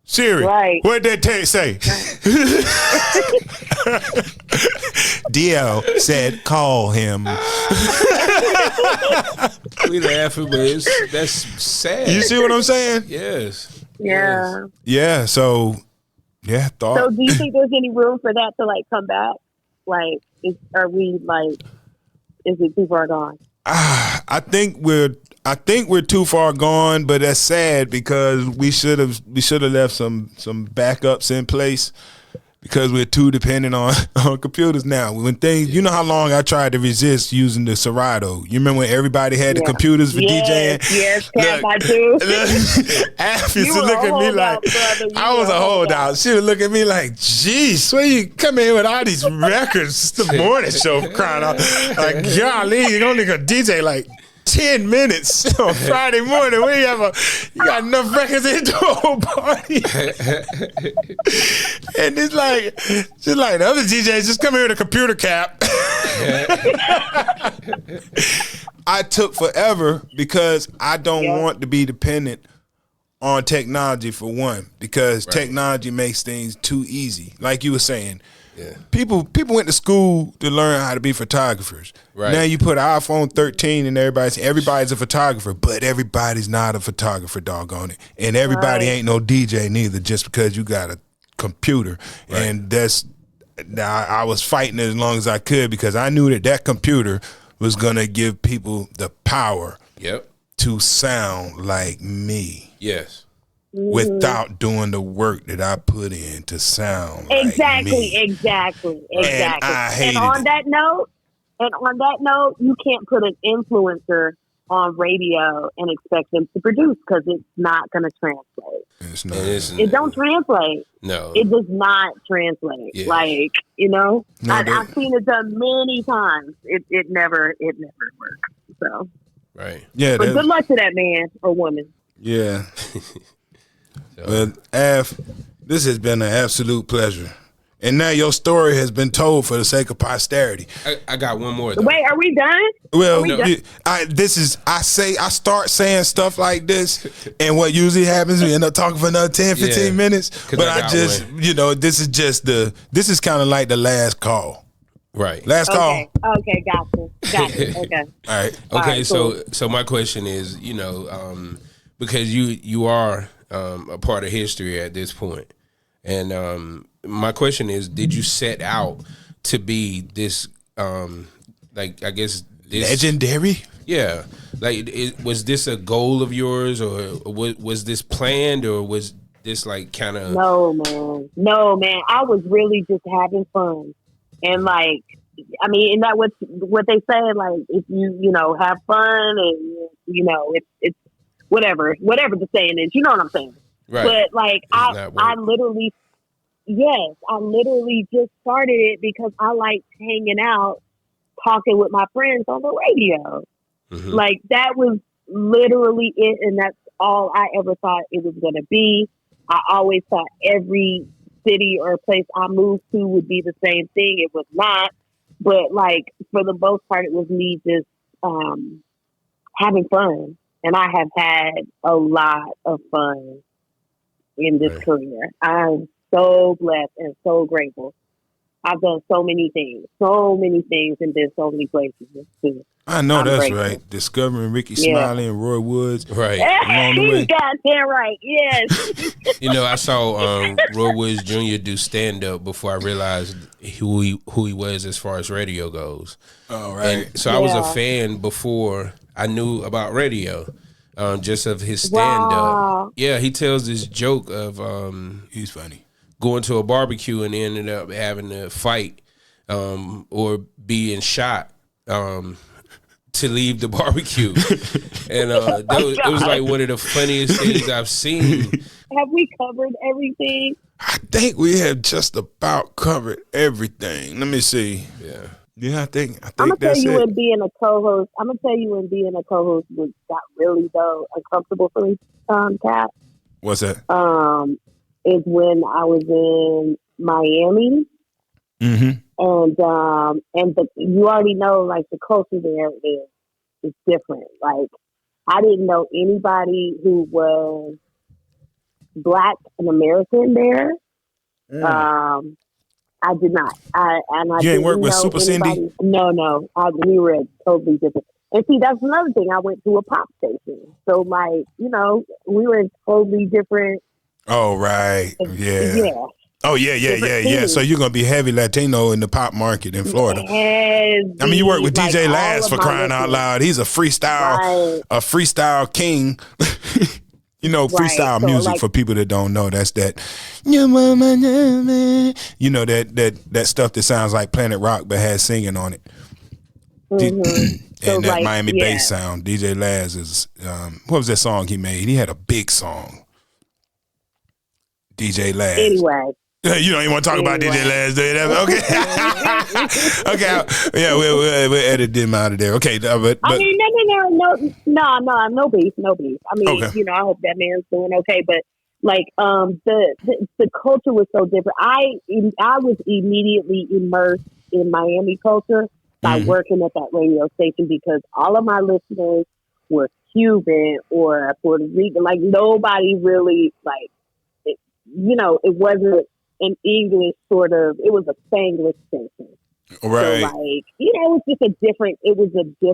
Siri, what did that text say? DL said, call him. We laughing, but that's sad. You see what I'm saying? Yes. Yeah. Yes. Yeah, so, thought. So do you think there's any room for that to, like, come back? Like, is it too far gone? I think we're too far gone, but that's sad because we should have left some backups in place because we're too dependent on computers now. When things, you know how long I tried to resist using the Serato. You remember when everybody had the computers for DJing? Yes, Cap, I do. Af used to look at me like I was a holdout. She would look at me like, "Geez, where you come in with all these records? It's the morning show crying out like, golly, you only gonna DJ like 10 minutes on Friday morning. You got enough records into a whole party." And it's like, just like the other DJs, just come here with a computer cap. I took forever because I don't want to be dependent on technology for one, because technology makes things too easy. Like you were saying, people went to school to learn how to be photographers. Right. Now you put an iPhone 13 and everybody's a photographer, but everybody's not a photographer, doggone it. And everybody ain't no DJ neither just because you got a computer. Right. And I was fighting as long as I could because I knew that computer was going to give people the power to sound like me. Yes. Without doing the work that I put in to sound exactly, like me. Exactly. And I hated on that note, you can't put an influencer on radio and expect them to produce because it's not going to translate. It's not. It don't translate. No. It does not translate. Yeah. Like, you know, I've seen it done many times. It never works. So. Right. Yeah. But good luck to that man or woman. Yeah. But Af, this has been an absolute pleasure. And now your story has been told for the sake of posterity. I got one more though. Wait, are we done? Well, I start saying stuff like this, and what usually happens, we end up talking for another 10, 15 minutes. But this is kind of like the last call. Right. Last call. Okay, gotcha. Okay. All right. Okay, so my question is, because you are a part of history at this point, and my question is, did you set out to be this, this legendary? Yeah. Was this a goal of yours, or was this planned, or was this like kind of? No, man. I was really just having fun, and like, I mean, and that what they say, like, if you have fun and it's whatever the saying is, you know what I'm saying. Right. But like I literally just started it because I liked hanging out, talking with my friends on the radio. Mm-hmm. Like that was literally it, and that's all I ever thought it was going to be. I always thought every city or place I moved to would be the same thing. It was not, but like for the most part, it was me just having fun, and I have had a lot of fun in this career. I'm so blessed and so grateful. I've done so many things, and been so many places too. I know I'm that's grateful. right. Discovering Rickey Yeah. Smiley and Roy Woods. Right. Along the way. You got that right. Yes. You know, I saw Roy Woods Jr. do stand up before I realized who he was as far as radio goes. Oh, right. And so I was a Yeah. fan before I knew about radio, just of his stand up. Wow. Yeah, he tells this joke of He's funny. going to a barbecue and ended up having to fight or being shot to leave the barbecue. And it was like one of the funniest things I've seen. Have we covered everything? I think we have just about covered everything. Let me see. Yeah. Yeah, I think I'm gonna tell that's you it. when being a co-host. I'm gonna tell you when being a co-host got really uncomfortable for me, Kat. What's that? Is when I was in Miami, Mm-hmm. and you already know, like, the culture there is different. Like, I didn't know anybody who was Black and American there. I did not. I You ain't work didn't with know Super Cindy? anybody. No. We were totally different. And see, that's another thing. I went to a pop station, so, like, we were in totally different. Oh, right. Yeah. Yeah. Oh, yeah. things. So you're gonna be heavy Latino in the pop market in Florida. Heavy, I mean, you work with like, DJ all Laz of for my crying out listeners. loud. He's a Right. freestyle king. Freestyle So, music, like, for people that don't know, that's that. That stuff that sounds like Planet Rock but has singing on it. Mm-hmm. And So, that Miami yeah. bass sound. DJ Laz is what was that song he made? He had a big song. DJ Laz. Anyway. You don't even want to talk about DJ Laz, do you? Okay. Okay. Yeah, we'll edit them out of there. Okay, but I mean, no beef. I mean, Okay. I hope that man's doing okay. But, like, the culture was so different. I was immediately immersed in Miami culture by working at that radio station, because all of my listeners were Cuban or Puerto Rican. Like, nobody really, like, it wasn't an English sort of. It was a Spanglish station. right. So, like, it was just a different.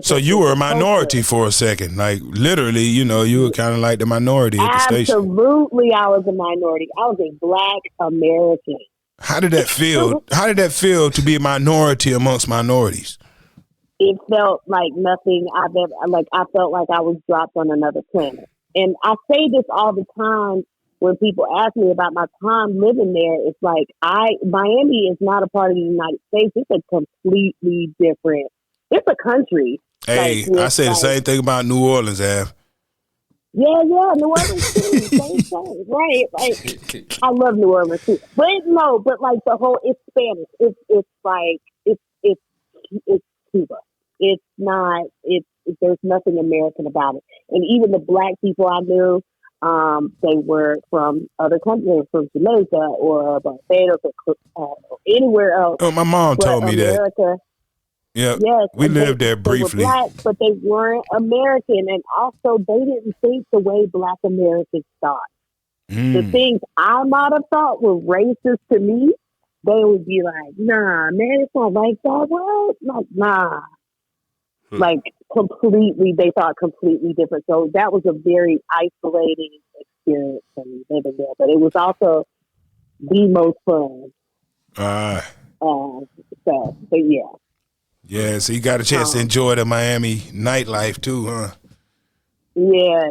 So you were a minority culture. for a second, like literally. You were kind of like the minority at the station. Absolutely, I was a minority. I was a Black American. How did that feel? How did that feel to be a minority amongst minorities? It felt like nothing I've ever. Like, I felt like I was dropped on another planet. And I say this all the time when people ask me about my time living there. It's like Miami is not a part of the United States. It's a completely different. It's a country. Hey, Like, I say the same thing about New Orleans, Av. Yeah, New Orleans too. Same thing, right? Like, I love New Orleans too, but like the whole, it's Spanish. It's like it's Cuba. It's not. There's nothing American about it. And even the Black people I knew, they were from other countries, from Jamaica or Barbados or anywhere else. Oh, my mom told me America, that. Yeah, yes, we and lived there briefly. They were Black, but they weren't American, and also they didn't think the way Black Americans thought. The things I might have thought were racist to me, they would be like, "Nah, man, it's not like that." What? Like, nah. Like, completely, they thought completely different. So that was a very isolating experience for me living there, but it was also the most fun. But yeah. Yeah, so you got a chance to enjoy the Miami nightlife too, huh? Yeah.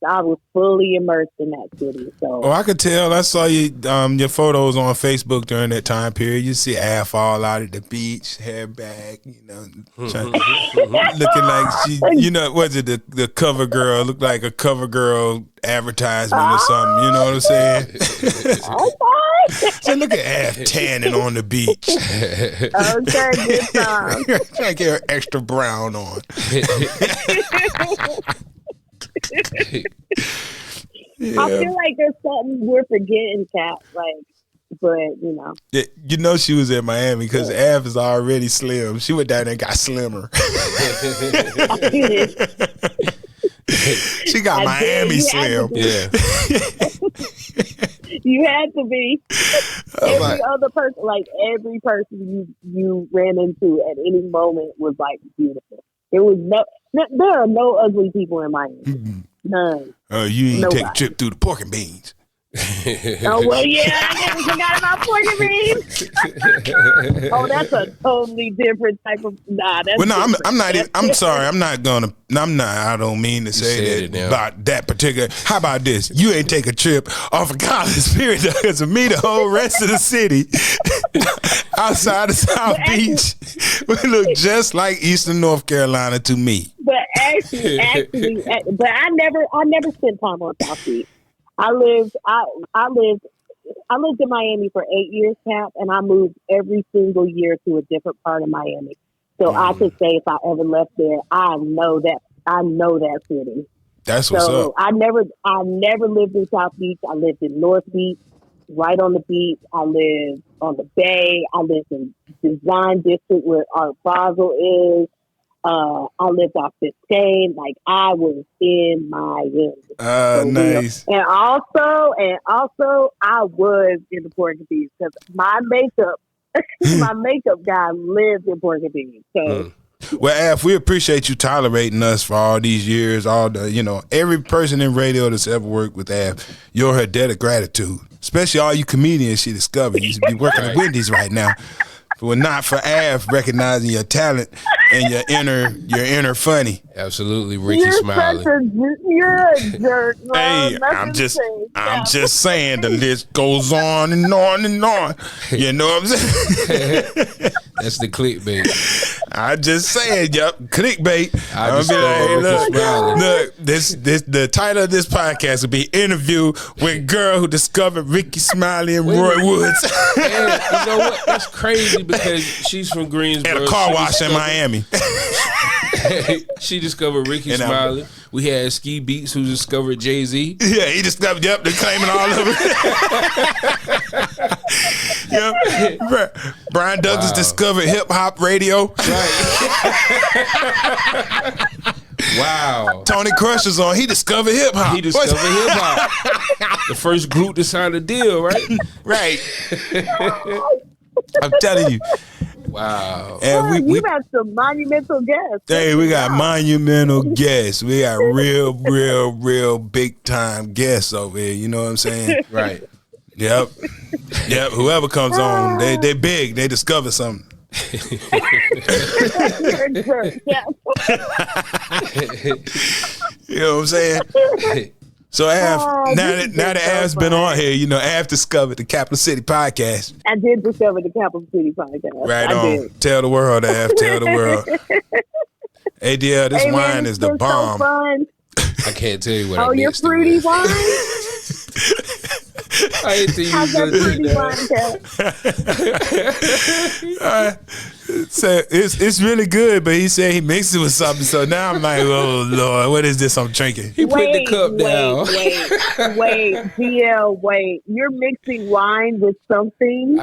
I was fully immersed in that city. So. Oh, I could tell. I saw you your photos on Facebook during that time period. You see Al fall out at the beach, hair back, looking like she, was it the cover girl? Looked like a cover girl advertisement or something. You know what I'm saying? So look at Av tanning on the beach. Okay, good time. Trying to get her extra brown on. Yeah. I feel like there's something we're forgetting, Kat. Like, but she was in Miami because Av is already slim. She went down there and got slimmer. She got Miami slim. Yeah. You had to be. Every other person, like every person you ran into at any moment was like beautiful. There was there are no ugly people in Miami. None. You ain't Nobody. take a trip through the pork and beans. Oh well, yeah, I never forgot about pork and beans. Oh, that's a totally different type of. Nah, that's. Well, no, different. I'm not. I'm sorry. I'm not gonna. I'm not. I don't mean to say that about that particular. How about this? You ain't take a trip off of college, period. Because of me, the whole rest of the city outside of South Beach, we look just like Eastern North Carolina to me. But actually, but I never spent time on South Beach. I lived in Miami for 8 years, Cap, and I moved every single year to a different part of Miami. So I could say if I ever left there, I know that city. That's what's up. I never lived in South Beach. I lived in North Beach, right on the beach. I lived on the bay. I lived in Design District where Art Basel is. I lived off Biscayne. Like I was in Miami. Nice. And also, I was in the Pork and Beans because my makeup guy lived in Pork and Beans. So. Well, Af, we appreciate you tolerating us for all these years. All the, every person in radio that's ever worked with Af, you're her debt of gratitude. Especially all you comedians she discovered. You should be working at Wendy's right now. If it were not for Av recognizing your talent and your inner funny. Absolutely, Rickey Smiley. You're a jerk, bro. Hey, I'm just saying the list goes on and on and on. You know what I'm saying? That's the clickbait. I just saying, yep, clickbait. I just look, the title of this podcast will be "Interview with Girl Who Discovered Rickey Smiley and Roy Woods." And you know what? That's crazy because she's from Greensboro. At a car wash in Miami. She discovered Rickey Smiley. We had Ski Beats who discovered Jay-Z. Yeah, he discovered, yep, they're claiming all of it. Yep. Brian Douglas discovered hip-hop radio. Right. Wow. Tony Crusher's on. He discovered hip-hop. He discovered hip-hop. The first group to sign a deal, right? Right. I'm telling you. Wow. And we got some monumental guests. Hey, we got monumental guests. We got real big time guests over here. You know what I'm saying? Right. Yep. Whoever comes on, they big. They discover something. You're a jerk. Yeah. You know what I'm saying? So now that Av's been on here, Av discovered the Capital City Podcast. I did discover the Capital City Podcast. Right I on. did. Tell the world, Av. Tell the world. ADL, this wine is the bomb. So fun. I can't tell you what I your mixed fruity it with. wine? I ain't think How's that fruity wine, Kat? So it's really good, but he said he mixed it with something. So now I'm like, oh Lord, what is this I'm drinking? He put the cup down. Wait, DL, wait. You're mixing wine with something?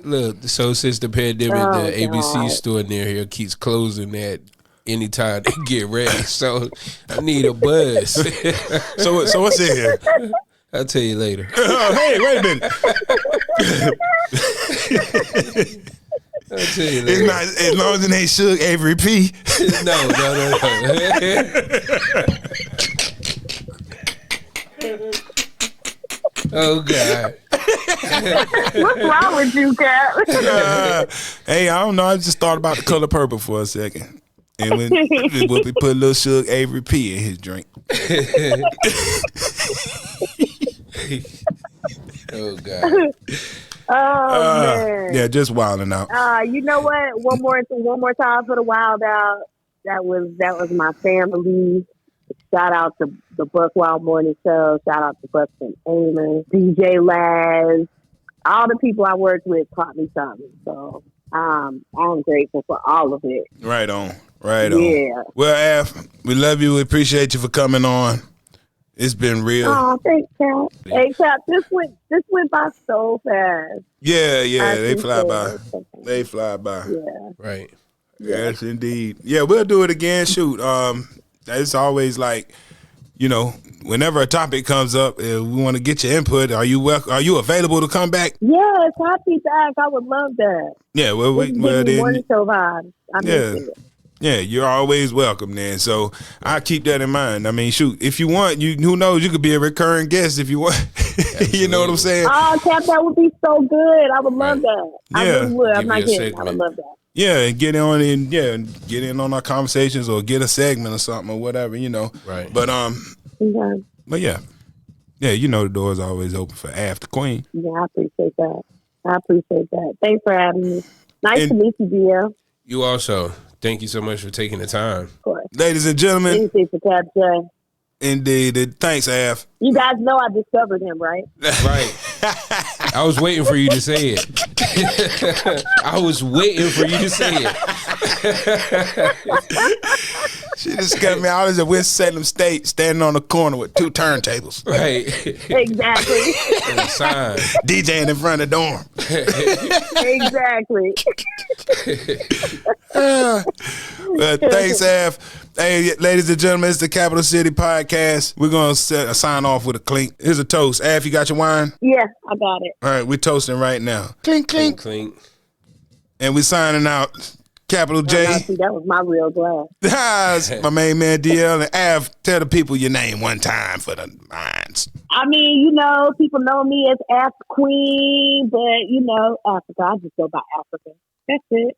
Look, so since the pandemic, the ABC store near here keeps closing at any time they get ready. So I need a buzz. So what's in here? I'll tell you later. Oh, hey, wait a minute. I'll tell you later. It's not, as long as it ain't Suge Avery P. No. Oh God. What's wrong with you, Kat? Hey, I don't know. I just thought about the color purple for a second. And we'll be put a little Suge Avery P in his drink. Oh God. Oh man. Yeah, just wilding out. You know what? One more time for the Wild Out. That was my family. Shout out to the Buck Wild Morning Show. Shout out to Buck and Amos, DJ Laz. All the people I worked with taught me something. So I'm grateful for all of it. Right on. Yeah. Well, Af, we love you. We appreciate you for coming on. It's been real. Oh, thanks, Kat. Hey, Kat, this went by so fast. Yeah, they fly by. They fly by. Yeah. Right. Yes, indeed. Yeah, we'll do it again. Shoot. It's always like, you know, whenever a topic comes up, we want to get your input. Are you available to come back? Yes, happy back. I would love that. Yeah, well, Morning show vibes. I miss it. Yeah, you're always welcome, then. So I keep that in mind. I mean, shoot, if you want, who knows, you could be a recurring guest if you want. You know what I'm saying? Oh, Cap, that would be so good. I would love that. I really would. I'm not kidding. I would love that. Yeah, and get in on our conversations or get a segment or something or whatever, you know. Right. But but yeah, you know the door's always open for After Queen. Yeah, I appreciate that. Thanks for having me. Nice to meet you, DL. You also. Thank you so much for taking the time. Of course. Ladies and gentlemen. Thank you for Cap J. Indeed. Thanks, Av. You guys know I discovered him, right? Right. I was waiting for you to say it. I was waiting for you to say it. She discovered me. I was at West Salem State standing on the corner with 2 turntables. Right. Exactly. And a sign. DJing in front of the dorm. Exactly. Thanks, Av. Hey, ladies and gentlemen, it's the Capital City Podcast. We're going to sign off with a clink. Here's a toast. Av, you got your wine? Yeah, I got it. All right, we're toasting right now. Clink, clink. Clink. And we're signing out. Capital J. See, that was my real glass. My main man DL. And Av, tell the people your name one time for the minds. I mean, you know, people know me as Africa Queen, but, you know, Africa. I just go by Africa. That's it.